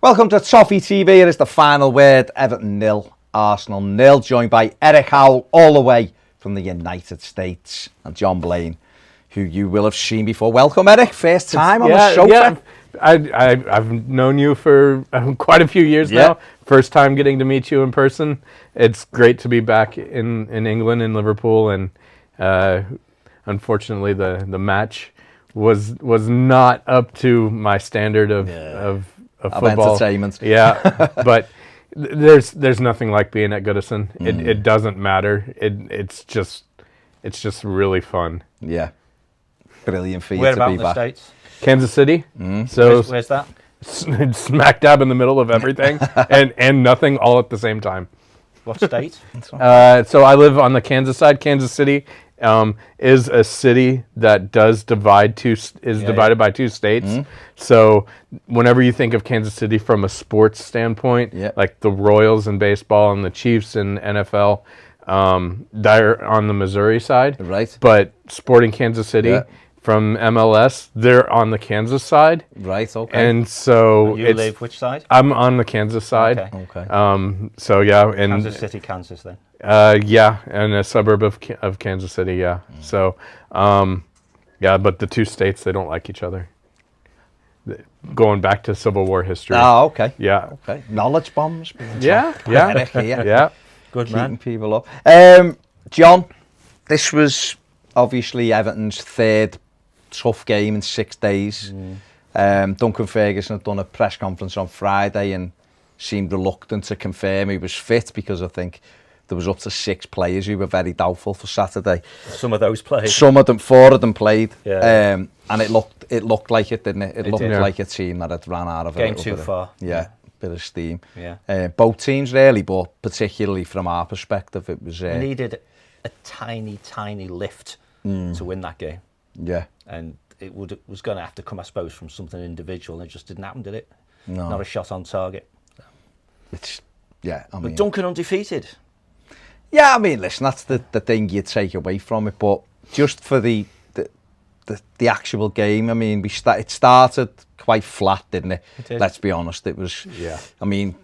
Welcome to Toffee TV. It is the final word. Everton 0, Arsenal 0. Joined by Eric Howell, all the way from the United States, and John Blaine, who you will have seen before. Welcome, Eric. First time on the show. Yeah. I've known you for quite a few years now. First time getting to meet you in person. It's great to be back in England, in Liverpool, and unfortunately the match was not up to my standard of football entertainment. Yeah, but there's nothing like being at Goodison. It doesn't matter. It's just really fun. Yeah, brilliant for you Where to about be in the back. States? Kansas City. So Where's that? smack dab in the middle of everything and nothing all at the same time. What state? So I live on the Kansas side. Kansas City is a city that does divided by two states. So whenever you think of Kansas City from a sports standpoint, like the Royals in baseball and the Chiefs in NFL, they're on the Missouri side. Right. But Sporting Kansas City from MLS, they're on the Kansas side. Right, okay. And so You live which side? I'm on the Kansas side. Okay. So yeah, and Kansas City, Kansas then. and a suburb of Kansas City, yeah. So, but the two states, they don't like each other. Going back to Civil War history. Oh, okay. Yeah. Okay. Knowledge bombs. Yeah. Good Keeping man. people up. John, this was obviously Everton's third tough game in 6 days. Duncan Ferguson had done a press conference on Friday and seemed reluctant to confirm he was fit, because I think there was up to 6 players who were very doubtful for Saturday. Some of those played. 4 of them played. Yeah. And it looked like it, didn't it? It looked did. like a team that had ran out of Game a too far. Bit of steam. Yeah. Both teams really, but particularly from our perspective, it was... We needed a tiny lift to win that game. Yeah. And it was going to have to come, I suppose, from something individual, and it just didn't happen, did it? No. Not a shot on target. But Duncan undefeated. Yeah, I mean, listen, that's the thing you take away from it. But just for the actual game, I mean, it started quite flat, didn't it? It did. Let's be honest. It was. Yeah. I mean,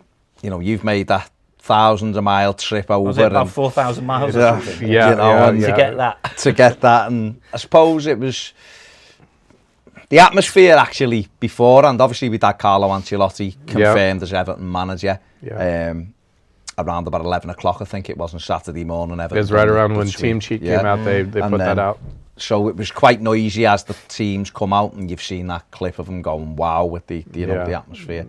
you've made that thousands of mile trip over. Was it about 4,000 miles or something? To get that. To get that, and I suppose it was the atmosphere actually before, and obviously with that Carlo Ancelotti confirmed as Everton manager. Around about 11 o'clock, I think it was on Saturday morning. Everton, It was right around when Team Sheet came out. They put that out. So it was quite noisy as the teams come out, and you've seen that clip of them going wow with the atmosphere.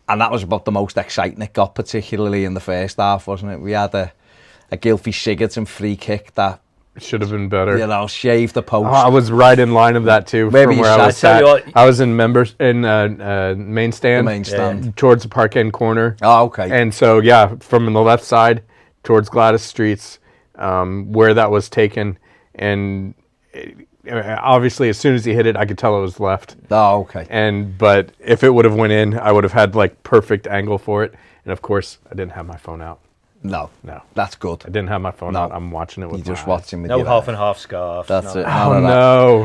And that was about the most exciting it got, particularly in the first half, wasn't it? We had a Gylfi Sigurdsson free kick that should have been better. Shaved the post. I was right in line of that too. Where from were where you I was sat? sat. I was in main stand. The main stand. Towards the park end corner. Oh, okay. And so from the left side towards Gladys Streets, where that was taken, and obviously as soon as he hit it, I could tell it was left. Oh, okay. But if it would have went in, I would have had like perfect angle for it. And of course, I didn't have my phone out. No, that's good. I didn't have my phone out. I'm watching it with You're just my eyes. watching with No your half eyes. and half scarf. That's it. Oh, no.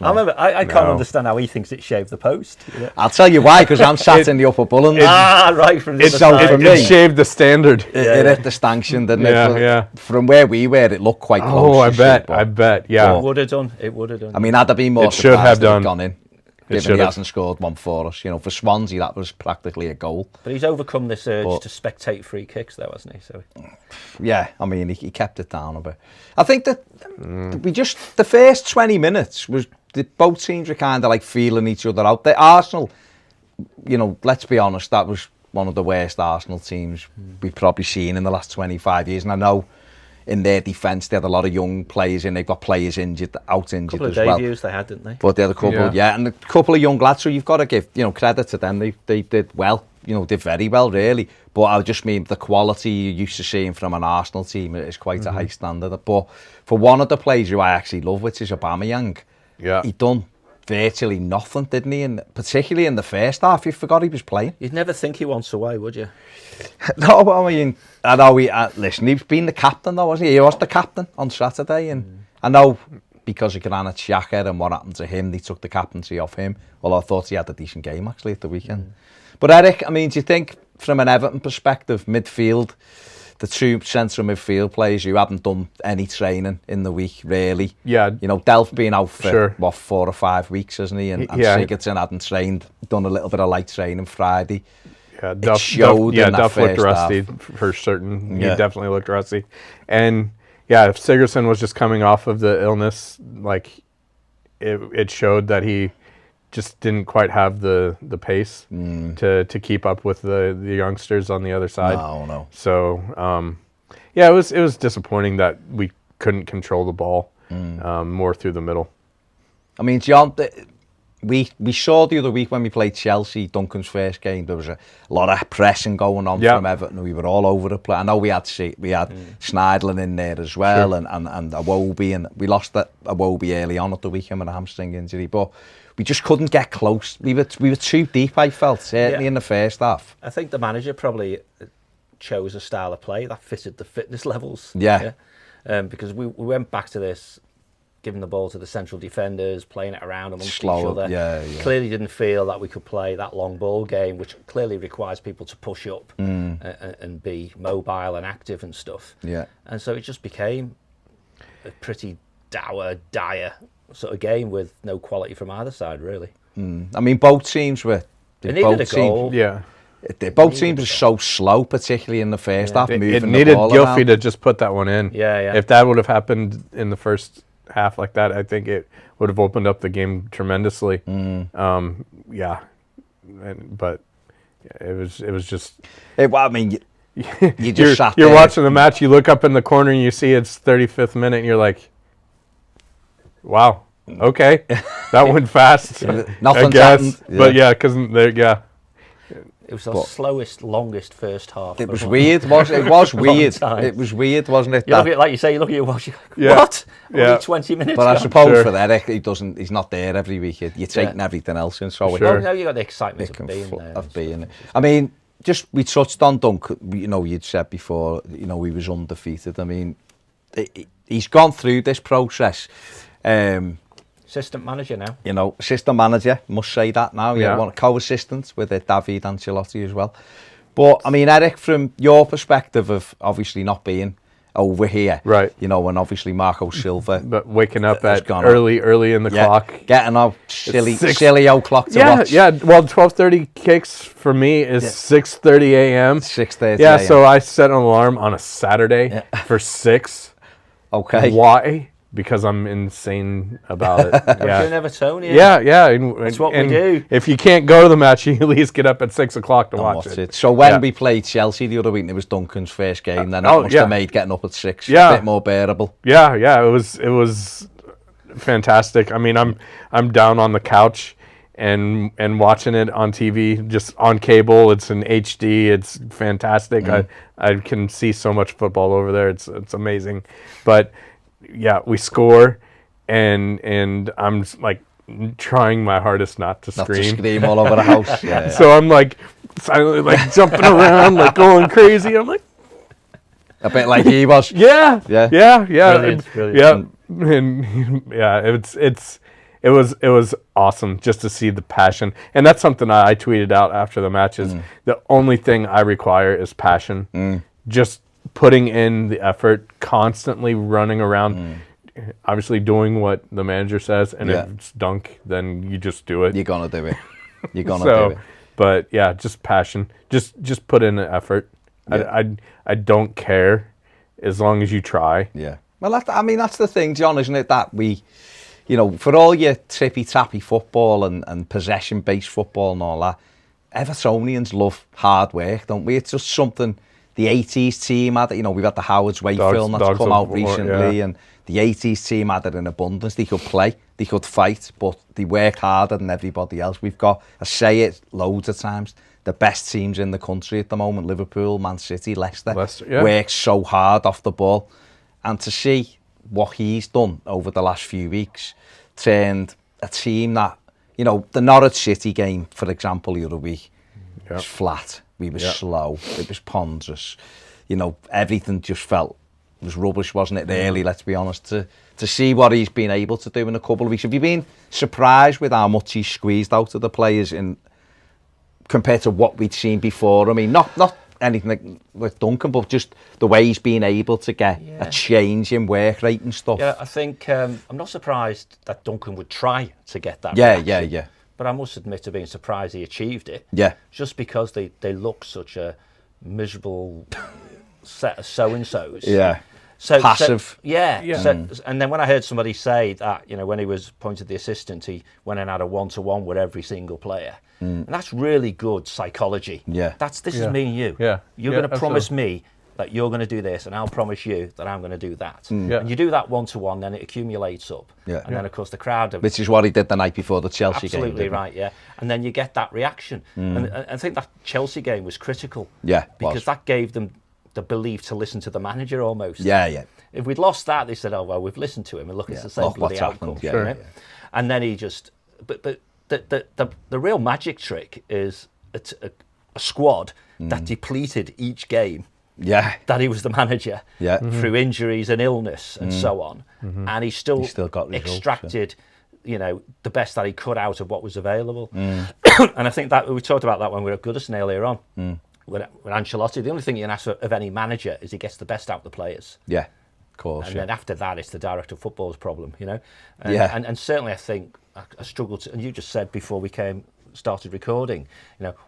I remember, I can't understand how he thinks it shaved the post. I'll tell you why, because I'm sat in the upper Bullen. Right from the other so side. for me, It shaved the standard. It hit the stanchion, didn't it? Yeah. From where we were, it looked quite close. Oh, I bet. Yeah. It would have done. I mean, I'd have been more It should surprised have if done. it'd gone in. Given he hasn't scored one for us. For Swansea, that was practically a goal. But he's overcome this urge to spectate free kicks, though, hasn't he? So. Yeah, I mean, he kept it down a bit. I think that the first 20 minutes was both teams were kind of like feeling each other out. The Arsenal, let's be honest, that was one of the worst Arsenal teams we've probably seen in the last 25 years. And I know in their defence they had a lot of young players in. They've got players injured as well. Couple of debuts they had, didn't they? But they had a couple, and a couple of young lads. So you've got to give credit to them. They did well. Did very well really. But I just mean the quality you're used to seeing from an Arsenal team is quite a high standard. But for one of the players who I actually love, which is Aubameyang, he done virtually nothing, didn't he? And particularly in the first half, you forgot he was playing. You'd never think he wants away, would you? No, but I mean, I know listen, he's been the captain though, wasn't he? He was the captain on Saturday, and I know because of Granit Xhaka and what happened to him, they took the captaincy off him. Well, I thought he had a decent game, actually, at the weekend. But Eric, I mean, do you think, from an Everton perspective, midfield, the two central midfield players who haven't done any training in the week, really? Yeah. You know, Delph being out for, Sure. what, 4 or 5 weeks, hasn't he? And Yeah. Sigurdsson hadn't trained, done a little bit of light training Friday. Yeah, Duff in that Duff looked first rusty half. for certain. Yeah. He definitely looked rusty. And yeah, if Sigurdsson was just coming off of the illness, like it showed that he just didn't quite have the pace to keep up with the youngsters on the other side. No. So yeah, it was disappointing that we couldn't control the ball more through the middle. I mean, John, we saw the other week when we played Chelsea, Duncan's first game, there was a lot of pressing going on from Everton. We were all over the place. I know we had Schneidlin in there as well, Sure. and Iwobi, and we lost Iwobi early on at the weekend with a hamstring injury, but we just couldn't get close. We were too deep, I felt, certainly in the first half. I think the manager probably chose a style of play that fitted the fitness levels. Yeah. Because we went back to this, giving the ball to the central defenders, playing it around amongst Slow, each other. yeah. Clearly didn't feel that we could play that long ball game, which clearly requires people to push up and be mobile and active and stuff. Yeah. And so it just became a pretty dire sort of game with no quality from either side, really. I mean, both teams were... They needed a goal. Yeah. Both teams were so slow, particularly in the first half, moving It the needed ball Gylfi around. to just put that one in. Yeah. If that would have happened in the first half like that, I think it would have opened up the game tremendously. Yeah, but it was just. I mean, you just sat You're there. watching the match. You look up in the corner and you see it's 35th minute, and you're like, "Wow, okay, that went fast." Nothing's I guess, happened. but yeah, because It was the slowest, longest first half. It was weird. It was weird. time. It was weird, wasn't it? You look at, like you say, you look at your watch. You're like, Yeah. what? Yeah. Only 20 minutes. But I gone? suppose Sure. for Eric, he's not there every week. You're taking everything else in. So Sure. Well, now you got the excitement it of being there. of being there. I mean, just we touched on Duncan. You know, you'd said before. You know, he was undefeated. I mean, he's gone through this process. Assistant manager now. You know, assistant manager, must say that now. Yeah. One co-assistant with David Ancelotti as well. But I mean, Eric, from your perspective of obviously not being over here, Right. You know, and obviously Marco Silva, but waking up has at gone early in the clock. getting out silly old clock to watch. Yeah. Well, 12:30 kicks for me is 6:30 a.m. 6:30 Yeah, a.m. so I set an alarm on a Saturday for 6. Okay. Why? Because I'm insane about it. You're an Yeah. Evertonian. Yeah. And, That's what we and do. If you can't go to the match, you at least get up at 6 o'clock to watch it. So when Yeah. we played Chelsea the other week, and it was Duncan's first game. Then it oh, must yeah. have made getting up at 6 Yeah. a bit more bearable. Yeah, it was fantastic. I mean, I'm down on the couch and watching it on TV, just on cable. It's in HD. It's fantastic. I can see so much football over there. It's amazing. But yeah, we score, and I'm just, like trying my hardest not to Not to scream. scream all over the house. Yeah. So I'm like silently like jumping around, like going crazy. I'm like, A bit like he was. yeah. Brilliant. Yeah, and yeah, it was awesome just to see the passion, and that's something I tweeted out after the match. Is the only thing I require is passion. Just putting in the effort, constantly running around, obviously doing what the manager says, and if it's dunk, then you just do it. You're gonna do it. You're gonna So, do it. but yeah, just passion. Just put in the effort. Yeah. I don't care as long as you try. Yeah. Well, that's the thing, John, isn't it? That we, you know, for all your tippy-tappy football and possession-based football and all that, Evertonians love hard work, don't we? It's just something the 80s team had. You know, we've had the Howard's Way film that's come out recently, and the 80s team had it in abundance. They could play, they could fight, but they worked harder than everybody else. We've got, I say it loads of times, the best teams in the country at the moment, Liverpool, Man City, Leicester, work so hard off the ball. And to see what he's done over the last few weeks, turned a team that, you know, the Norwich City game, for example, the other week, was flat. We were slow. It was ponderous. You know, everything just felt was rubbish, wasn't it, really, let's be honest, to see what he's been able to do in a couple of weeks. Have you been surprised with how much he's squeezed out of the players compared to what we'd seen before? I mean, not anything like with Duncan, but just the way he's been able to get a change in work rate and stuff. Yeah, I think I'm not surprised that Duncan would try to get that. Yeah. But I must admit to being surprised he achieved it. Yeah. Just because they look such a miserable set of so-and-sos. Yeah. So passive. And then when I heard somebody say that, when he was appointed the assistant, he went and had a one-to-one with every single player. And that's really good psychology. Yeah. This is me and you. Yeah. You're going to promise me that you're going to do this, and I'll promise you that I'm going to do that. And you do that one-to-one, then it accumulates up. Yeah. And then, of course, the crowd... Which is what he did the night before the Chelsea game. Absolutely right, yeah. And then you get that reaction. And I think that Chelsea game was critical. Yeah, because that gave them the belief to listen to the manager almost. Yeah. If we'd lost that, they said, oh, well, we've listened to him, and look, it's the same bloody outcome. Yeah. And then he just... But the real magic trick is a squad that depleted each game. Yeah, that he was the manager through injuries and illness and so on, and he still got results, extracted, the best that he could out of what was available. And I think that we talked about that when we were at Goodison earlier on. With Ancelotti, the only thing you can ask of any manager is he gets the best out of the players. Yeah, of course. And then after that, it's the director of football's problem, And, and certainly, I think I struggled to. And you just said before we started recording,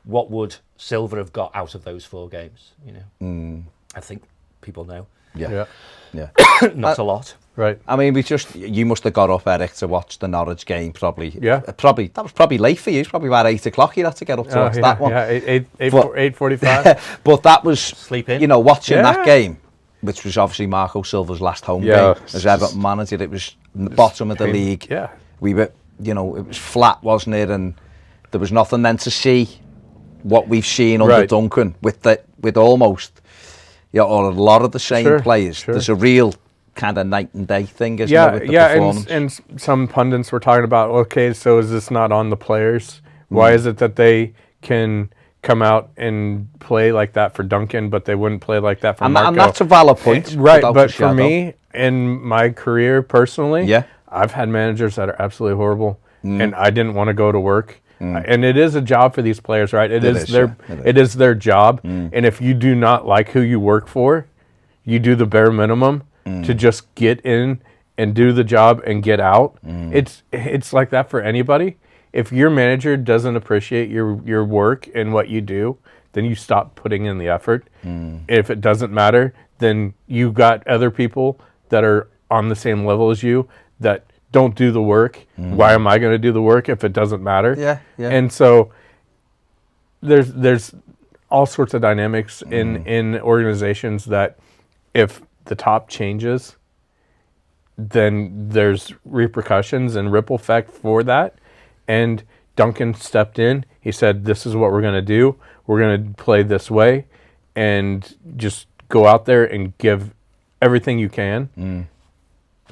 what would Silva have got out of those 4 games? I think people know. Yeah. Not a lot. Right. I mean, you must have got up, Eric, to watch the Norwich game, probably. Yeah. That was probably late for you. It's probably about 8 o'clock you had to get up to watch that one. Yeah, 8:45. But that was, sleep in. Watching that game, which was obviously Marco Silva's last home game as Everton manager. It was the bottom of the league. Yeah. We were, it was flat, wasn't it? And there was nothing then to see what we've seen under Duncan with almost, or a lot of the same players. There's a real kind of night and day thing, isn't it, with the performance? And some pundits were talking about, okay, so is this not on the players? Why is it that they can come out and play like that for Duncan, but they wouldn't play like that for Marco? And that's a valid point. Right, but for me, in my career personally, I've had managers that are absolutely horrible, and I didn't want to go to work. And it is a job for these players, right? It is their job. And if you do not like who you work for, you do the bare minimum to just get in and do the job and get out. It's like that for anybody. If your manager doesn't appreciate your work and what you do, then you stop putting in the effort. If it doesn't matter, then you got other people that are on the same level as you that don't do the work. Why am I going to do the work if it doesn't matter? Yeah. And so there's all sorts of dynamics in organizations that if the top changes, then there's repercussions and ripple effect for that. And Duncan stepped in. He said, this is what we're going to do. We're going to play this way and just go out there and give everything you can.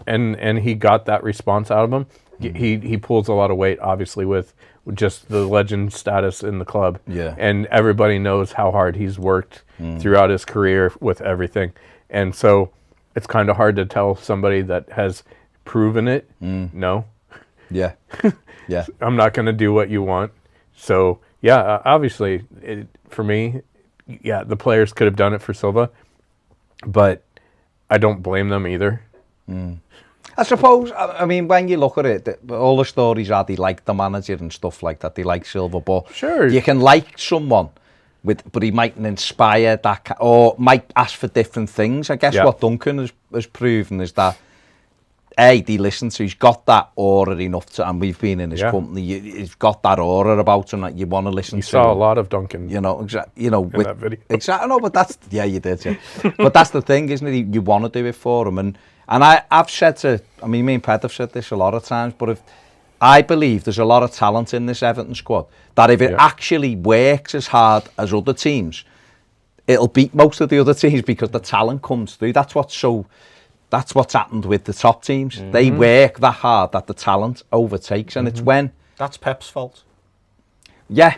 And he got that response out of him. He pulls a lot of weight, obviously, with just the legend status in the club. Yeah. And everybody knows how hard he's worked throughout his career with everything. And so it's kind of hard to tell somebody that has proven it, no. Yeah. I'm not going to do what you want. So, yeah, obviously, for me, the players could have done it for Silva, but I don't blame them either. I suppose, I mean, when you look at it, all the stories are they like the manager and stuff like that, they like Silva, but you can like someone, but he mightn't inspire that, or might ask for different things. I guess what Duncan has proven is that, they listen to, he's got that aura enough to, and we've been in his company, he's got that aura about him that you want to listen to. You saw a lot of Duncan. In that video. Exactly, no, but that's, you did, but that's the thing, isn't it? You want to do it for him, and I've said me and Ped have said this a lot of times, but if I believe there's a lot of talent in this Everton squad, that if it actually works as hard as other teams, it'll beat most of the other teams because the talent comes through. That's what's happened with the top teams. They work that hard that the talent overtakes, and it's when... That's Pep's fault. Yeah.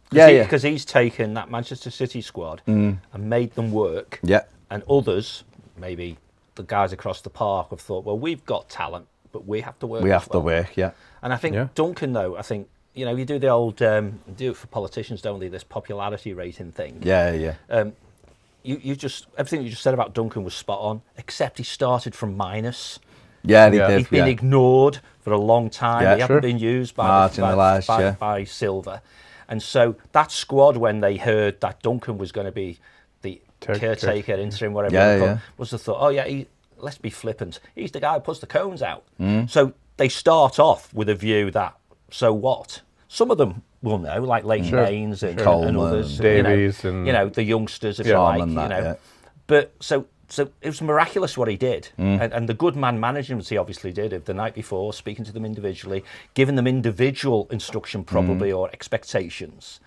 Because he's taken that Manchester City squad and made them work. Yeah. And others, maybe the guys across the park have thought, well, we've got talent, but we have to work. We have to work, yeah. And I think Duncan, though, I think, you do the old, do it for politicians, don't they, this popularity rating thing. Yeah. You just, everything you just said about Duncan was spot on, except he started from minus. Yeah, he did. He's been ignored for a long time. Yeah, he hasn't been used by Silver. And so that squad, when they heard that Duncan was going to be the caretaker, interim, whatever, was the thought, let's be flippant. He's the guy who puts the cones out. So they start off with a view that, so what? Some of them will know, like Leighton Baines and others, Davies, and the youngsters, if you like, But so it was miraculous what he did, and the good man management he obviously did of the night before, speaking to them individually, giving them individual instruction probably or expectations,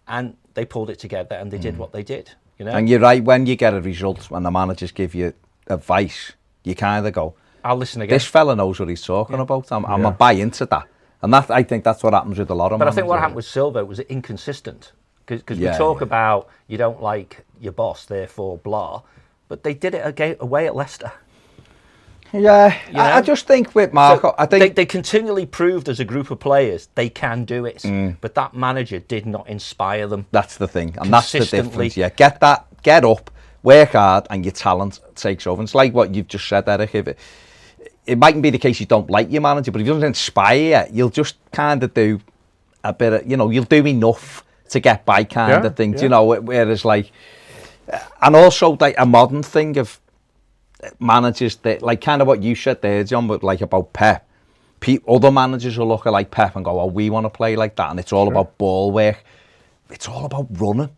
and they pulled it together and they did what they did. And you're right, when you get a result, when the managers give you advice, you kind of go, I'll listen again. This fella knows what he's talking about. I'm a buy into that. And I think that's what happens with a lot of But managers. I think what happened with Silva was inconsistent. Because we talk about you don't like your boss, therefore blah. But they did it away at Leicester. Yeah, I just think with Marco, so I think they continually proved as a group of players they can do it. But that manager did not inspire them. That's the thing, and that's the difference. Yeah, get up, work hard, and your talent takes over. And it's like what you've just said, Eric. It mightn't be the case you don't like your manager, but if he doesn't inspire you, you'll just kind of do a bit of, you'll do enough to get by kind of thing, whereas like, and also like a modern thing of managers that, like kind of what you said there, John, but like about Pep, other managers will look at like Pep and go, oh, we want to play like that, and it's all about ball work, it's all about running.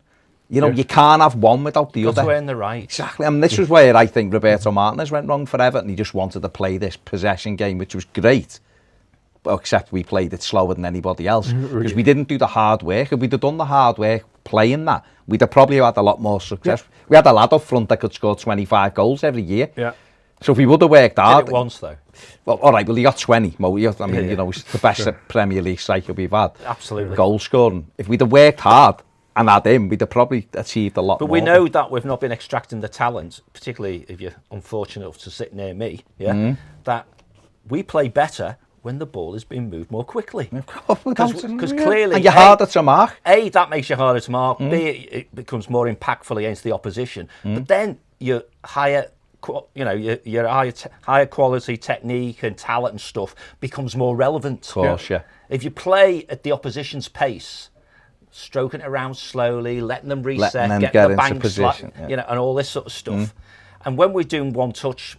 You can't have one without the other. Got to earn the right. Exactly. I mean, this was where I think Roberto Martinez went wrong for Everton. He just wanted to play this possession game, which was great, except we played it slower than anybody else because we didn't do the hard work. If we'd have done the hard work playing that, we'd have probably had a lot more success. Yeah. We had a lad up front that could score 25 goals every year. Yeah. So if we would have worked hard... Did it once, though. Well, all right, well, he got 20. It's the best Premier League cycle we've had. Absolutely. Goal scoring. If we'd have worked hard and had him, we'd have probably achieved a lot more. But we know that we've not been extracting the talent, particularly if you're unfortunate enough to sit near me, that we play better when the ball is being moved more quickly. Because clearly... And you're harder to mark. A, that makes you harder to mark. B, it becomes more impactful against the opposition. But then your higher... your higher quality technique and talent and stuff becomes more relevant. Of course, If you play at the opposition's pace, stroking it around slowly, letting them reset, getting the bank position, and all this sort of stuff. And when we're doing one-touch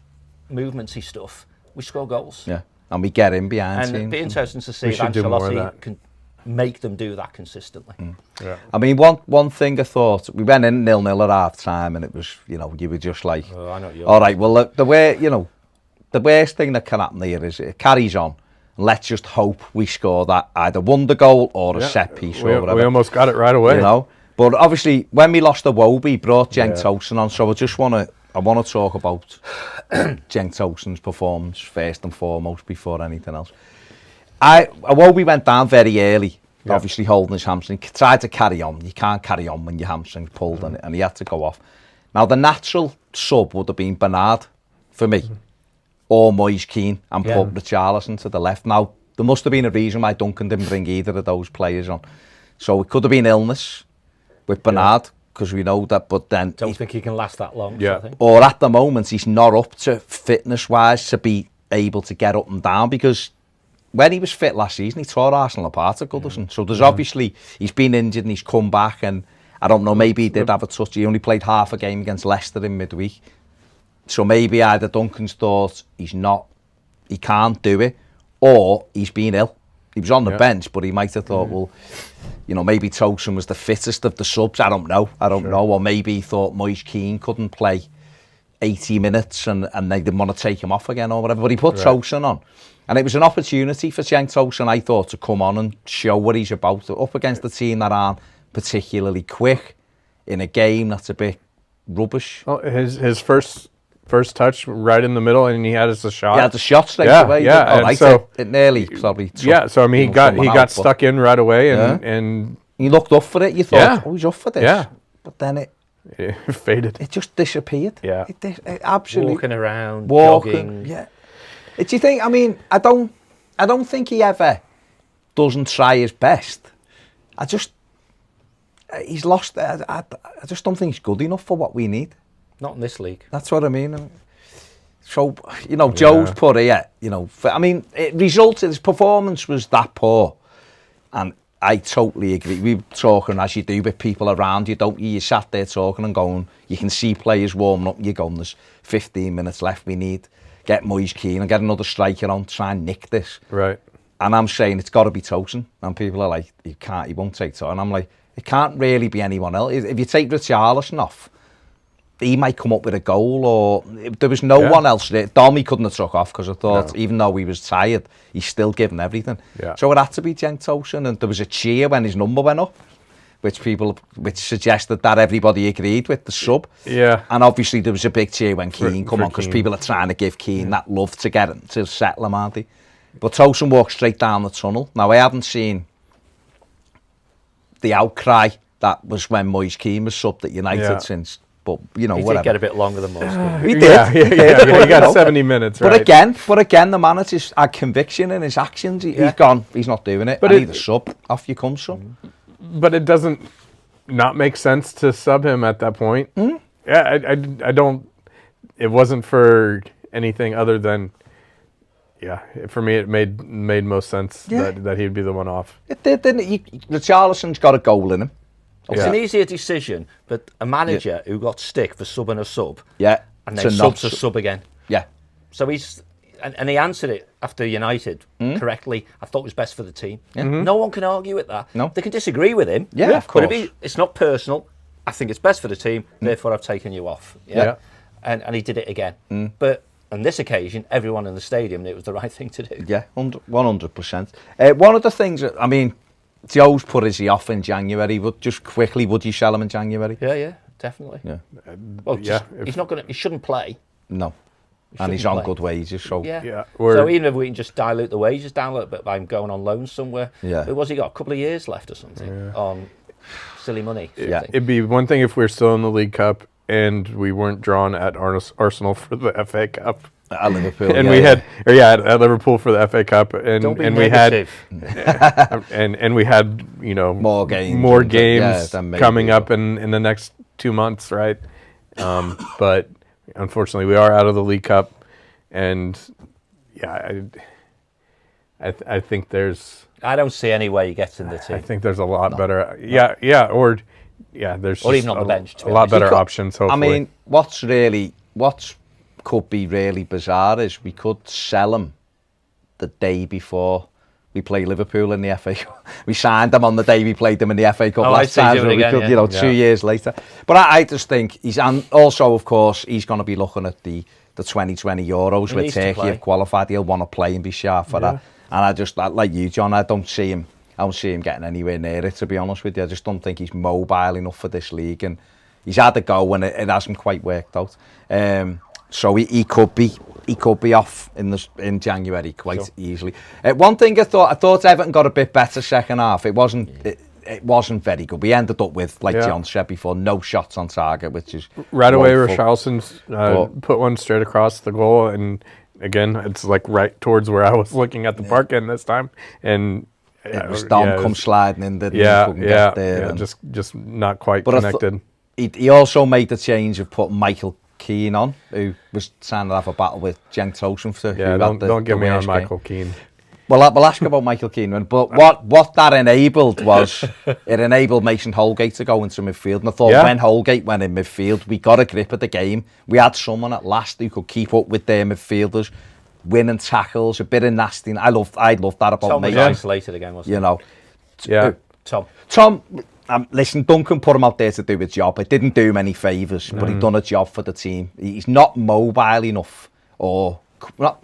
movementy stuff, we score goals. Yeah, and we get in behind teams. And it'd be interesting to see if Ancelotti can make them do that consistently. Yeah. I mean, one thing I thought, we went in 0-0 at half time, and it was, you were just like, oh, I know you're all right, well, the way, the worst thing that can happen here is it carries on. Let's just hope we score that either wonder goal or a set piece or whatever. We almost got it right away. But obviously, when we lost the Wobie, brought Cenk Tosun on, so I want to talk about Cenk Tosun's performance first and foremost before anything else. Wobie went down very early, obviously holding his hamstring. Tried to carry on. You can't carry on when your hamstring's pulled, and he had to go off. Now, the natural sub would have been Bernard for me, or Moise Keane, and put Richarlison to the left. Now, there must have been a reason why Duncan didn't bring either of those players on. So it could have been illness with Bernard, because we know that, but then... Don't think he can last that long. I think. Or at the moment, he's not up to fitness-wise to be able to get up and down, because when he was fit last season, he tore Arsenal apart at Goodison. So there's obviously, he's been injured and he's come back, and I don't know, maybe he did have a touch. He only played half a game against Leicester in midweek. So maybe either Duncan's thought he can't do it, or he's been ill. He was on the bench, but he might have thought, well, maybe Tosun was the fittest of the subs. I don't know. Or maybe he thought Moise Keane couldn't play 80 minutes and they didn't want to take him off again or whatever. But he put Tosun on. And it was an opportunity for Cenk Tosun, I thought, to come on and show what he's about. Up against a team that aren't particularly quick in a game that's a bit rubbish. Oh, his first touch right in the middle, and he had a shot. Yeah, the shot straight away. And so it nearly probably took, so I mean, he got stuck in right away, and he looked up for it. You thought, oh, he's up for this. Yeah. But then it It faded. It just disappeared. Yeah. It absolutely Walking around, jogging. Yeah. Do you think? I mean, I don't think he ever doesn't try his best. He's lost. I just don't think he's good enough for what we need. Not in this league. That's what I mean. So, Joe's put here, his performance was that poor. And I totally agree. We were talking, as you do with people around you, don't you? You sat there talking and going, you can see players warming up and you're going, there's 15 minutes left, we need get Moise Keane and get another striker on, try and nick this. Right. And I'm saying it's got to be Tosin. And people are like, he won't take Tosin. And I'm like, it can't really be anyone else. If you take Richarlison off, he might come up with a goal, or there was no one else there. Dommy couldn't have took off because I thought, even though he was tired, he's still giving everything. Yeah. So it had to be Cenk Tosin, and there was a cheer when his number went up, which suggested that everybody agreed with the sub. Yeah. And obviously there was a big cheer when Keane come on, because people are trying to give Keane that love to get him, to settle him, aren't they? But Tosin walked straight down the tunnel. Now, I haven't seen the outcry that was when Moise Keane was subbed at United since. But he whatever. did get a bit longer than most. He did. Yeah, he got 70 minutes, right? But again, the manager's had conviction in his actions. He's gone. He's not doing it. But I need a sub. Off you come, son. But it doesn't not make sense to sub him at that point. Yeah, I don't. It wasn't for anything other than. Yeah, for me, it made most sense that he'd be the one off. It did, didn't it? Richarlison's got a goal in him. It's an easier decision, but a manager who got stick for subbing a sub, and then subs a sub again. Yeah. So and he answered it after United correctly. I thought it was best for the team. Yeah. No one can argue with that. No. They can disagree with him. Yeah, of course. But it's not personal. I think it's best for the team. Therefore, I've taken you off. Yeah. And he did it again. But on this occasion, everyone in the stadium knew it was the right thing to do. Yeah, 100%. One of the things that, Joe's put is he off in January. But just quickly, would you sell him in January? Yeah, definitely. Yeah. Well, he's not going to. He shouldn't play. No. And he's on good wages, so So even if we can just dilute the wages down a little bit by going on loan somewhere, was he got a couple of years left or something on silly money? Yeah, it'd be one thing if we're still in the League Cup and we weren't drawn at Arsenal for the FA Cup. At Liverpool, and we had, at Liverpool for the FA Cup, and we had, and we had, more games coming up in the next 2 months, right? But unfortunately, we are out of the League Cup, and I think there's. I don't see any way he gets in the team. I think there's a lot better. There's or even on the bench. A lot better options. Hopefully, what's could be really bizarre is we could sell him the day before we play Liverpool in the FA Cup. We signed him on the day we played them in the FA Cup last time, so we could, 2 years later. But I just think and also, of course, he's going to be looking at the 2020 Euros where Turkey have qualified. He'll want to play and be sharp for that. And I just, like you, John, I don't see him getting anywhere near it, to be honest with you. I just don't think he's mobile enough for this league, and he's had a go and it hasn't quite worked out. So he could be off in January quite easily. One thing I thought Everton got a bit better second half. It wasn't very good. We ended up with, like John said before, no shots on target, which is right away. Richarlison put one straight across the goal, and again, it's like right towards where I was looking at the park end this time, and it was Dom come sliding in, didn't he? Couldn't get there, just not quite connected. He also made the change of putting Michael Keane on, who was trying to have a battle with Cenk Tosin. Don't get me on Michael Keane. Well, we'll ask about Michael Keane, but what that enabled was it enabled Mason Holgate to go into midfield. And I thought when Holgate went in midfield, we got a grip of the game. We had someone at last who could keep up with their midfielders, winning tackles, a bit of nasty. I loved that about Tom Mason. Was isolated again, wasn't he? Tom. Listen, Duncan put him out there to do a job. It didn't do him any favours, but he done a job for the team. He's not mobile enough,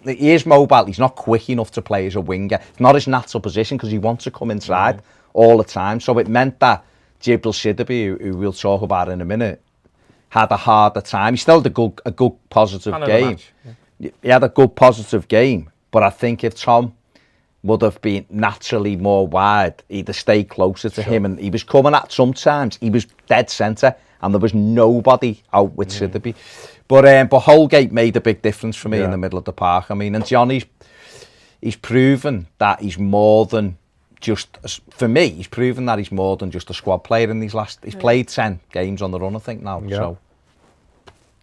he is mobile. He's not quick enough to play as a winger. It's not his natural position because he wants to come inside all the time. So it meant that Jibril Sidibe, who we'll talk about in a minute, had a harder time. He still had a good positive game. He had a good positive game, but I think if Tom would have been naturally more wide, he'd have stayed closer to him, and he was coming at sometimes, he was dead centre, and there was nobody out with Sidibe. But Holgate made a big difference for me in the middle of the park. I mean, and Johnny's he's proven that he's more than just, for me, he's proven that he's more than just a squad player in these last, he's played 10 games on the run, I think, now. So.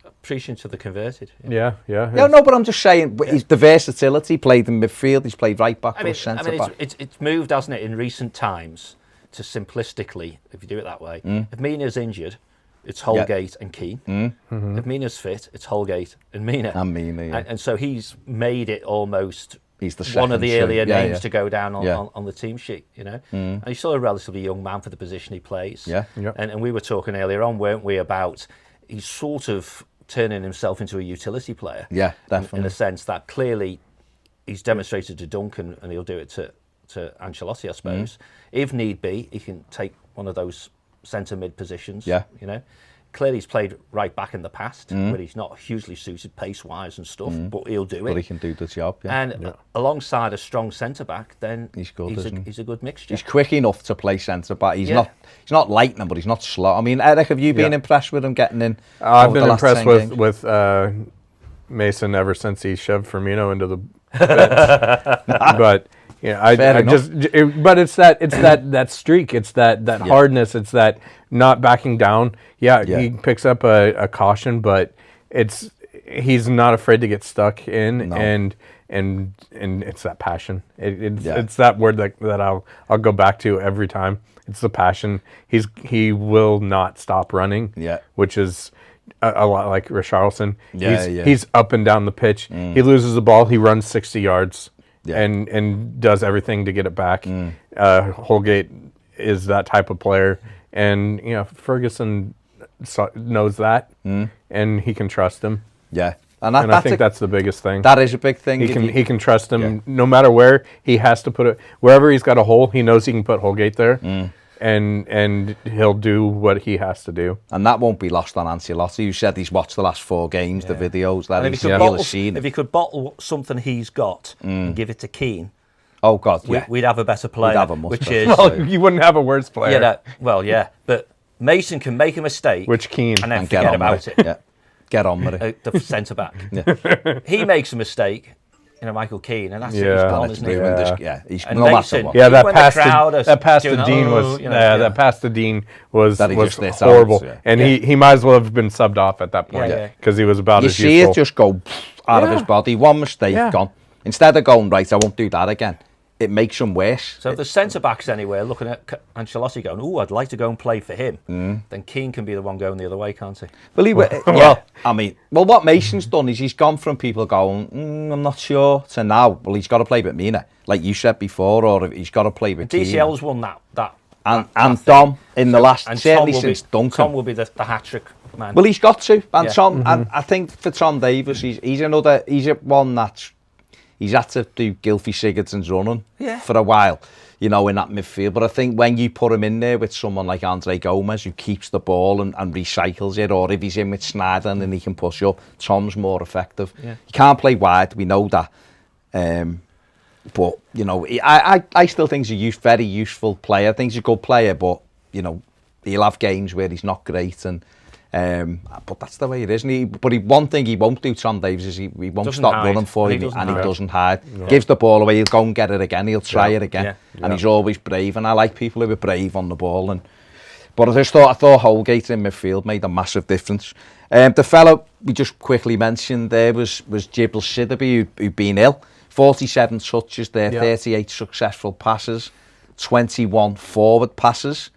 Appreciation to the converted. Yeah. No, but I'm just saying, he's the versatility, played in midfield, he's played right back or centre back. It's moved, hasn't it, in recent times to simplistically, if you do it that way, if Mina's injured, it's Holgate and Keane. If Mina's fit, it's Holgate and Mina. And so he's made it almost he's the one of the earlier names to go down on the team sheet, you know. And he's still a relatively young man for the position he plays. And we were talking earlier on, weren't we, about he's sort of turning himself into a utility player. Yeah, definitely. In a sense that clearly he's demonstrated to Duncan, and he'll do it to Ancelotti, I suppose. If need be, he can take one of those centre mid positions. You know, clearly he's played right back in the past, where he's not hugely suited pace wise and stuff, but he'll do it. But he can do the job. And alongside a strong centre back, then he's good. He's a good mixture. He's quick enough to play centre back. He's not lightning, but he's not slow. I mean, Eric, have you been impressed with him getting in? I've been impressed with Mason ever since he shoved Firmino into the bench. But I but it's that streak, it's that hardness, it's that not backing down. He picks up a caution, but he's not afraid to get stuck in, and it's that passion. It's that word that I'll go back to every time. It's the passion. He will not stop running. Which is a lot like Richarlison. He's up and down the pitch. He loses the ball, he runs 60 yards. And does everything to get it back. Holgate is that type of player, and Ferguson knows that, and he can trust him. And I think that's the biggest thing. That is a big thing. He can trust him no matter where he has to put it. Wherever he's got a hole, he knows he can put Holgate there. And he'll do what he has to do. And that won't be lost on Ancelotti, who said he's watched the last 4 games, the videos that he's seen. If he could bottle something he's got and give it to Keane, oh God, we'd have a better player. We'd have a much better. Well, you wouldn't have a worse player. But Mason can make a mistake, which Keane, and then forget about it. Get on with it. The centre back. He makes a mistake. Michael Keane, and that's it. He's gone, isn't he? He's no matter what. That pass to Dean was that pass to Dean was horrible, and he might as well have been subbed off at that point because he was about as useful. You see it just go out of his body. One mistake, gone. Instead of going right, I won't do that again. It makes him worse. So if the centre backs anywhere looking at Ancelotti going, "Oh, I'd like to go and play for him," then Keane can be the one going the other way, can't he? Well, what Mason's done is he's gone from people going, I'm not sure, to now, well, he's got to play with Mina, like you said before, or he's got to play with Keane. DCL's won that. And Dom in the last, and certainly since Duncan. Tom will be the hat-trick man. Well, he's got to. And Tom, and I think for Tom Davies, he's one that's, he's had to do Gylfi Sigurdsson's running for a while, in that midfield. But I think when you put him in there with someone like Andre Gomez, who keeps the ball and recycles it, or if he's in with Snyder and he can push up, Tom's more effective. He can't play wide, we know that. But, I still think he's a very useful player. I think he's a good player, but, he'll have games where he's not great. And but that's the way it is, isn't he? But one thing he won't do, Tom Davies, is he won't stop running for you, and he doesn't hide. Gives the ball away, he'll go and get it again, he'll try it again, and he's always brave. And I like people who are brave on the ball. But I thought Holgate in midfield made a massive difference. The fellow we just quickly mentioned there was Jibril Sidibe, who'd been ill. 47 touches there, 38 successful passes, 21 forward passes.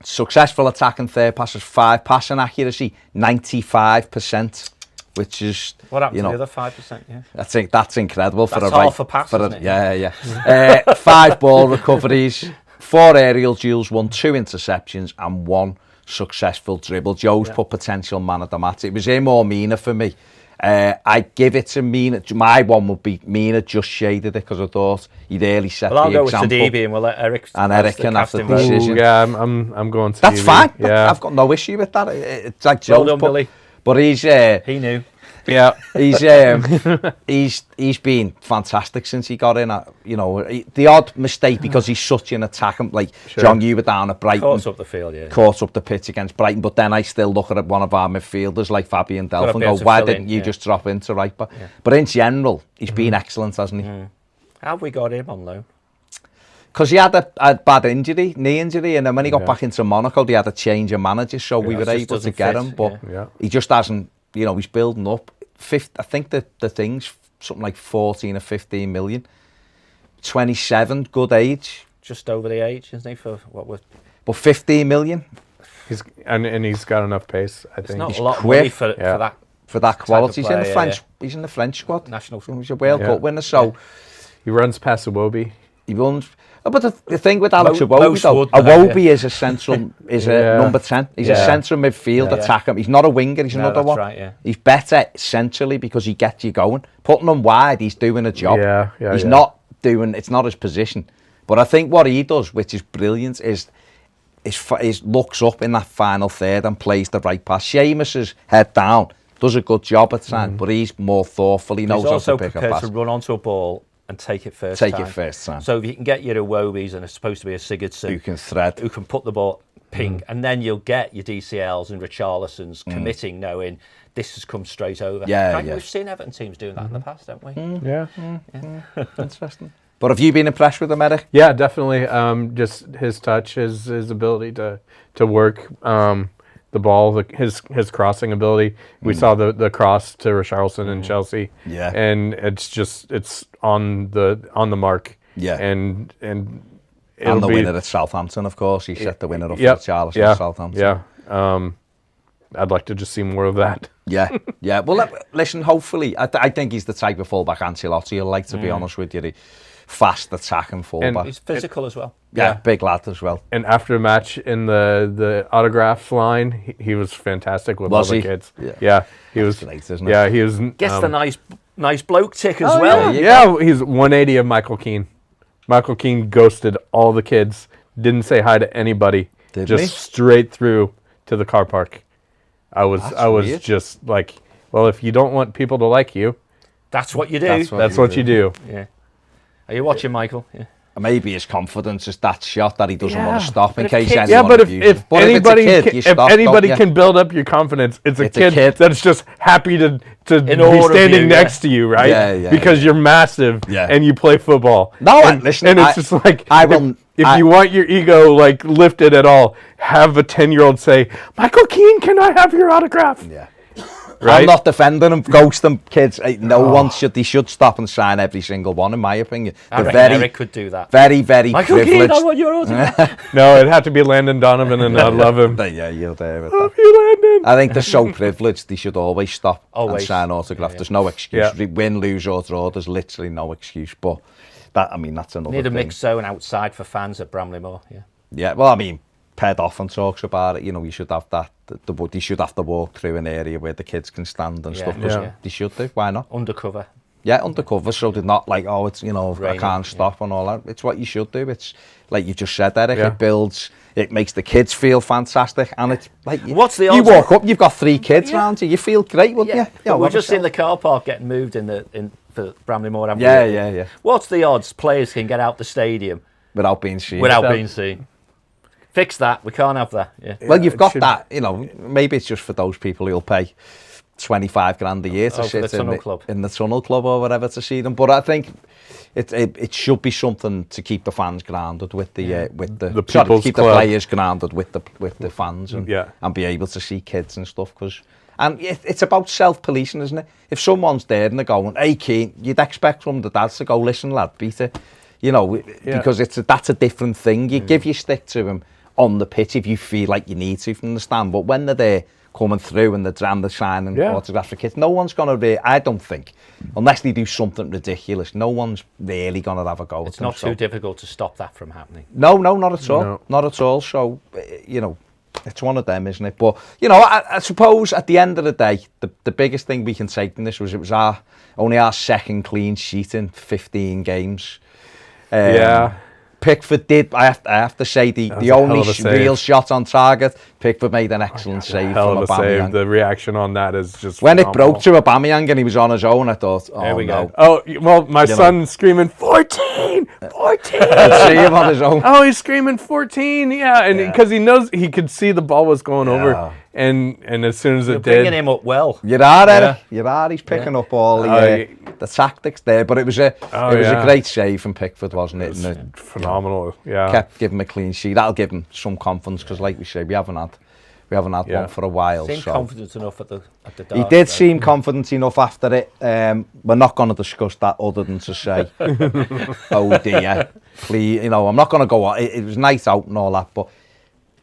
Successful attacking third passes, 5 passing accuracy, 95%, which is what happened to the other 5%? I think that's incredible for half a pass, isn't it? 5 ball recoveries, 4 aerial duels, 2 interceptions, and 1 successful dribble. Joe's put potential man of the match. It was him or Mina for me. I give it to Mina. My one would be Mina, just shaded it because I thought he'd early set the example. I'll go with Sidibe and we'll let Eric can have the decision. I'm going Sidibe. That's fine. I've got no issue with that. It's like Joe's Billy. But he's he knew. Yeah. He's been fantastic since he got in. You know, the odd mistake because he's such an attacker. Like John, you were down at Brighton. Caught up the field, yeah. Caught up the pitch against Brighton. But then I still look at one of our midfielders like Fabian Delph and go, why didn't you just drop into right back? Yeah. But in general, he's been excellent, hasn't he? How have we got him on loan? Because he had a bad injury, knee injury, and then when he got back into Monaco, they had a change of manager, so we were able to get him. But he just hasn't, you know, he's building up. I think that the thing's something like 14 or 15 million. 27, good age. Just over the age, isn't he, for what we're... But 15 million. And he's got enough pace, I think. It's not he's a lot of quick money for that. For that quality. Player, he's in the French squad. National squad. He's a World Cup winner, so... He runs past Iwobi. He runs... But the thing with Alex Iwobi, though, Iwobi is a central, is a number 10. He's a central midfield attacker. He's not a winger, he's another one. Right, yeah. He's better centrally because he gets you going. Putting him wide, he's doing a job. He's not doing, it's not his position. But I think what he does, which is brilliant, is looks up in that final third and plays the right pass. Seamus is head down, does a good job at times, but he's more thoughtful. He knows how to pick a pass. He's also prepared to run onto a ball and take it first time. So if you can get your Iwobis, and it's supposed to be a Sigurdsson who can put the ball ping, and then you'll get your DCLs and Richarlisons committing, knowing this has come straight over. We've seen Everton teams doing that in the past, haven't we? Interesting. But have you been impressed with him, Eric? Yeah, definitely. Just his touch, his ability to work the ball, his crossing ability. We saw the cross to Richarlison in Chelsea. Yeah. And it's on the mark. Yeah. And the winner at Southampton, of course. He set the winner up for Richarlison at Southampton. Yeah. I'd like to just see more of that. Yeah. Well, listen, hopefully, I think he's the type of fullback Ancelotti will like, to be honest with you. Fast attacking fullback. And he's physical as well. Yeah, big lad as well. And after the match in the autographs line, he was fantastic with all the kids. Yeah, he was great, isn't it? Yeah, he was. Gets the nice bloke tick as well. Yeah, he's 180 of Michael Keane. Michael Keane ghosted all the kids. Didn't say hi to anybody. Just straight through to the car park. I was just like, well, if you don't want people to like you, that's what you do. That's what you do. Yeah. Are you watching, Michael? Yeah. Maybe his confidence is that shot that he doesn't want to stop in case anyone. Yeah, but if anybody can build up your confidence, it's a kid that's just happy to be standing next to you, right? Yeah. Because you're massive and you play football. No, listen, and it's just like if you want your ego like lifted at all, have a 10-year-old say, "Michael Keane, can I have your autograph?" Yeah. Right? I'm not defending them, ghost them, kids. One should stop and sign every single one, in my opinion. I reckon Eric could do that. Very, very Michael privileged. Keane, I want your autograph. No, it'd have to be Landon Donovan, and I love him. Yeah, you're there with love you, Landon. I think they're so privileged, they should always stop and sign autographs. There's no excuse. Win, lose or draw, there's literally no excuse. But that's another thing. Need a mixed zone outside for fans at Bramley-Moore. Yeah, well, Ped often talks about it. You know, you should have that. You should have to walk through an area where the kids can stand and stuff. They should do. Why not? Undercover. Yeah, undercover. So they're not like, it's I can't stop and all that. It's what you should do. It's like you just said, Eric. It builds. It makes the kids feel fantastic, and it's like what's the odds? You walk up, you've got 3 kids around you. You feel great, wouldn't you? We're just in the car park getting moved for Bramley-Moore. Yeah. What's the odds players can get out the stadium without being seen? Being seen. Fix that. We can't have that. Yeah. Well, you've got that. Maybe it's just for those people who'll pay 25 grand a year to sit in the Tunnel Club or whatever to see them. But I think it should be something to keep the fans grounded with the the players grounded with the fans and be able to see kids and stuff. And it's about self-policing, isn't it? If someone's there and they're going, "Hey, Keane," you'd expect from the dads to go, "Listen, lad, beat it." Because that's a different thing. You give your stick to him on the pitch if you feel like you need to from the stand. But when they're there coming through and they're signing autographs for kids, no one's going to, I don't think, unless they do something ridiculous, no one's really going to have a go. It's not too difficult to stop that from happening. No, not at all. No. Not at all. So, it's one of them, isn't it? But, I suppose at the end of the day, the biggest thing we can take from this was it was only our second clean sheet in 15 games. Pickford did. I have to say the a only hell of a save. real shot on target. Pickford made an excellent save Hell from of a save. Aubameyang. The reaction on that is just When it phenomenal. broke to Aubameyang and he was on his own, I thought, oh There we no. go. Oh, well, my son screaming 14, 14. I'd see him on his own. Oh, he's screaming 14. Yeah, and because he knows he could see the ball was going over, and as soon as You're it bringing did, him up well. You are, Eric. You are. He's picking up all the tactics there. But it was a great save from Pickford, wasn't it? And phenomenal. Yeah, kept giving him a clean sheet. That'll give him some confidence because, like we say, we haven't had one for a while. Seemed confident enough at the He did seem confident enough after it. We're not going to discuss that other than to say, oh dear, please. You know, I'm not going to go on. It was night out and all that, but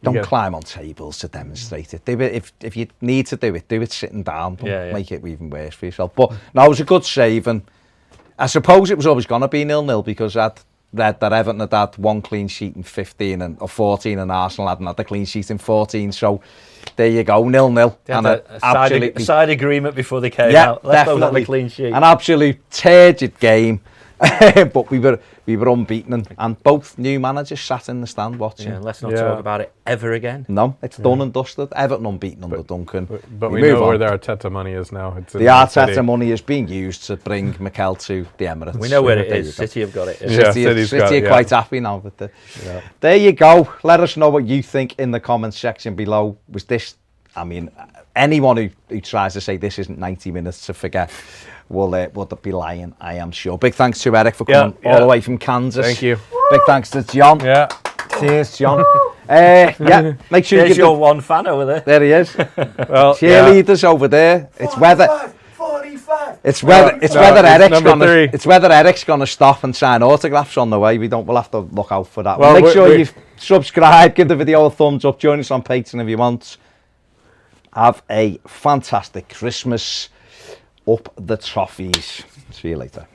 don't climb on tables to demonstrate it. Do it if you need to do it sitting down. Don't make it even worse for yourself. But no, it was a good save, and I suppose it was always going to be 0-0 because I'd read that Everton had one clean sheet in 15 or 14, and Arsenal hadn't had a clean sheet in 14. So there you go, 0-0. And a side agreement before they came out. Let's both have a clean sheet. An absolute turgid game. But we were unbeaten, and both new managers sat in the stand watching. Yeah, let's not talk about it ever again. No, it's done and dusted. Everton unbeaten under Duncan. But we know where the Arteta money is now. It's the Arteta money is being used to bring Mikel to the Emirates. We know where it is. City have got it. City are quite happy now. But there you go. Let us know what you think in the comments section below. Was this? I mean, anyone who tries to say this isn't 90 minutes to forget will be lying, I am sure. Big thanks to Eric for coming all the way from Kansas. Thank you. Big thanks to John. Yeah. Cheers, John. Make sure There's your one fan over there. There he is. Well, cheerleaders over there. It's 45, whether 45. it's whether it's whether Eric's gonna stop and sign autographs on the way. We'll have to look out for that. Well, make sure you subscribe, give the video a thumbs up, join us on Patreon if you want. Have a fantastic Christmas. Up the Toffees. See you later.